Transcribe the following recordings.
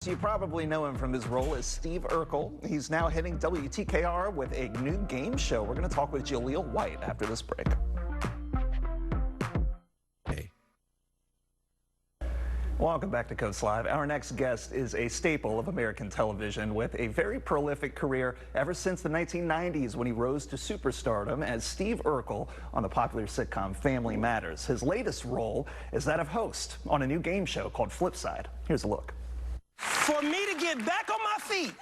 You probably know him from his role as Steve Urkel. He's now hitting WTKR with a new game show. We're going to talk with Jaleel White after this break. Welcome back to Coast Live. Our next guest is a staple of American television with a very prolific career ever since the 1990s when he rose to superstardom as Steve Urkel on the popular sitcom Family Matters. His latest role is that of host on a new game show called Flipside. Here's a look. For me to get back on my feet,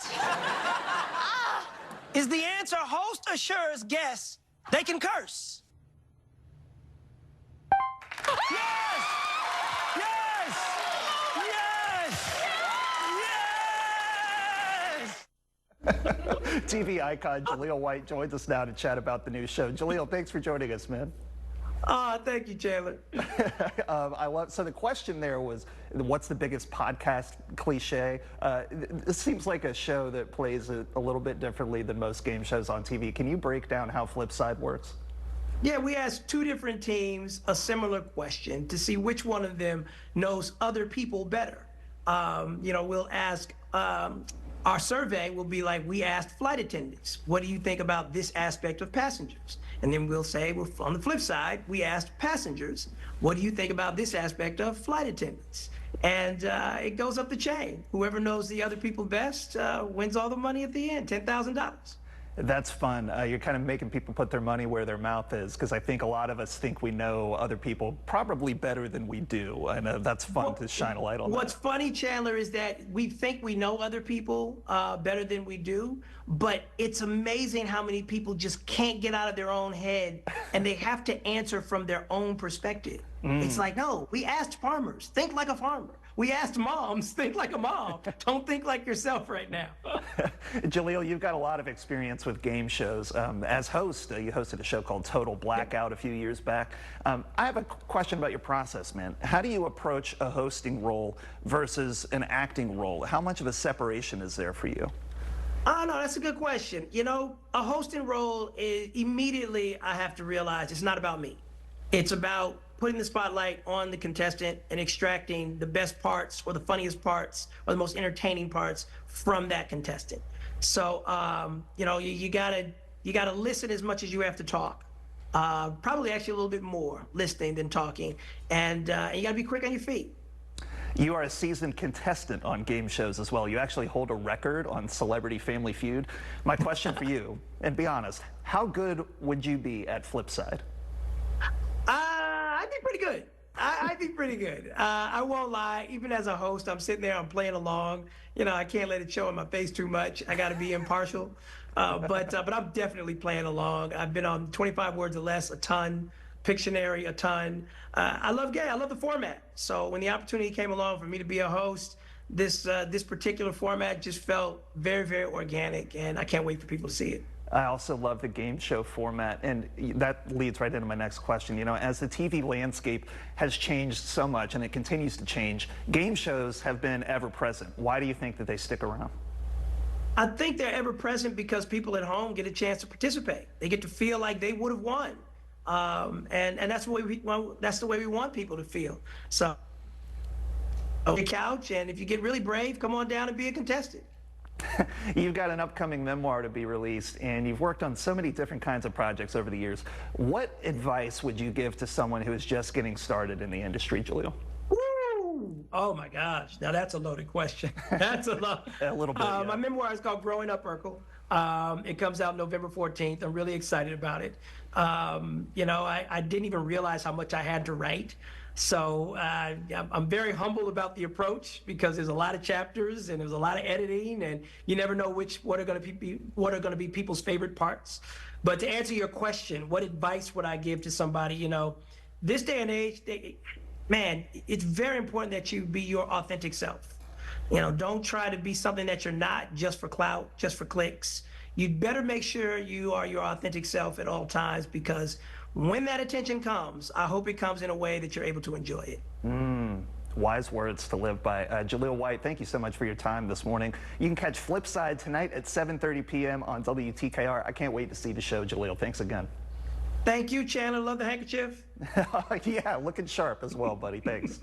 is the answer host assures guests they can curse? Yes! Yes! Yes! Yes! TV icon Jaleel White joins us now to chat about the new show. Jaleel, thanks for joining us, man. Thank you, Chandler. So the question there was, what's the biggest podcast cliche? This seems like a show that plays a little bit differently than most game shows on TV. Can you break down how Flipside works? Yeah, we asked two different teams a similar question to see which one of them knows other people better. We'll ask, our survey will be like, we asked flight attendants, what do you think about this aspect of passengers? And then we'll say, well, on the flip side, we asked passengers, what do you think about this aspect of flight attendants? And it goes up the chain. Whoever knows the other people best wins all the money at the end, $10,000. That's fun. You're kind of making people put their money where their mouth is, because I think a lot of us think we know other people probably better than we do, and that's fun to shine a light on. What's funny, Chandler, is that we think we know other people better than we do, but it's amazing how many people just can't get out of their own head, and they have to answer from their own perspective. It's like, no, we asked farmers, think like a farmer. We asked moms, think like a mom. Don't think like yourself right now. Jaleel, you've got a lot of experience with game shows. As host, you hosted a show called Total Blackout a few years back. I have a question about your process, man. How do you approach a hosting role versus an acting role? How much of a separation is there for you? Oh, no, that's a good question. You know, a hosting role is immediately I have to realize it's not about me. It's about putting the spotlight on the contestant and extracting the best parts or the funniest parts or the most entertaining parts from that contestant. So, you gotta listen as much as you have to talk. Probably actually a little bit more listening than talking. And you gotta be quick on your feet. You are a seasoned contestant on game shows as well. You actually hold a record on Celebrity Family Feud. My question for you, and be honest, how good would you be at Flipside? I'd be pretty good. I'd be pretty good. I won't lie. Even as a host, I'm sitting there, I'm playing along. You know, I can't let it show in my face too much. I got to be impartial. But I'm definitely playing along. I've been on 25 Words or Less a ton, Pictionary a ton. I love the format. So when the opportunity came along for me to be a host, this particular format just felt very, very organic, and I can't wait for people to see it. I also love the game show format, and that leads right into my next question. You know, as the TV landscape has changed so much and it continues to change, game shows have been ever present. Why do you think that they stick around? I think they're ever present because people at home get a chance to participate. They get to feel like they would have won, and that's the way we want people to feel. So, on the couch, and if you get really brave, come on down and be a contestant. You've got an upcoming memoir to be released, and you've worked on so many different kinds of projects over the years. What advice would you give to someone who is just getting started in the industry, Jaleel? Woo! Oh my gosh, now that's a loaded question. That's a lot. A little bit, yeah. My memoir is called Growing Up, Urkel. It comes out November 14th. I'm really excited about it. I didn't even realize how much I had to write. So I'm very humble about the approach because there's a lot of chapters and there's a lot of editing, and you never know what are going to be people's favorite parts. But to answer your question, what advice would I give to somebody? You know, this day and age, man, it's very important that you be your authentic self. You know, don't try to be something that you're not just for clout, just for clicks. You'd better make sure you are your authentic self at all times, because when that attention comes, I hope it comes in a way that you're able to enjoy it. Wise words to live by. Jaleel White, thank you so much for your time this morning. You can catch Flipside tonight at 7:30 p.m. on WTKR. I can't wait to see the show, Jaleel. Thanks again. Thank you, Chandler. Love the handkerchief. Yeah, looking sharp as well, buddy. Thanks.